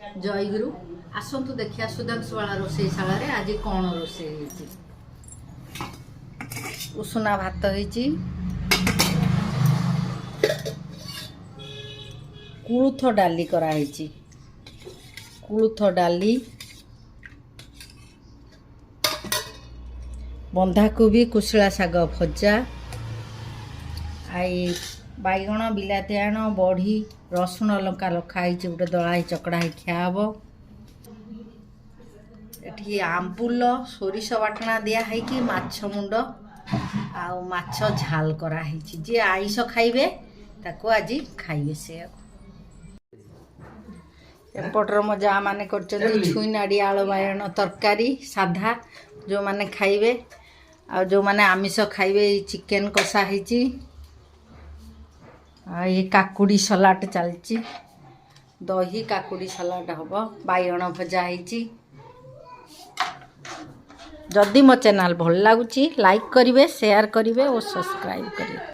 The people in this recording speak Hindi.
जयगुरु आसतु देखिया सुधांशुवाला रोषेशाला रे आज कौन रोषे उषुना भात होईची कुळुथ डाली कराई कुळुथ डाली बंधाकोबी कुशला शाग भजा आई बैगण बिलाती आण बड़ी रसुण लंका रखाई गोटे दलाई चकड़ा खियाब ये आंबुल सोरिष बाटना दियाही कि माछ मुंड आ माछ झाल कराई जे आइस खाइबे ताको आज खाइबे से एपटर मो जा माने छुई नाड़ी आलू बाइगण तरकारी साधा जो माने खाइबे आ जो माने आमिष खाइबे चिकेन कषा ହେଇची आ ये काकुड़ी सलाड चलची दही काकुड़ी सलाड हम बैगण भजा ହେଇची जदि मो चैनल भल लगुच लाइक करेंगे शेयर करेंगे और सब्सक्राइब करेंगे।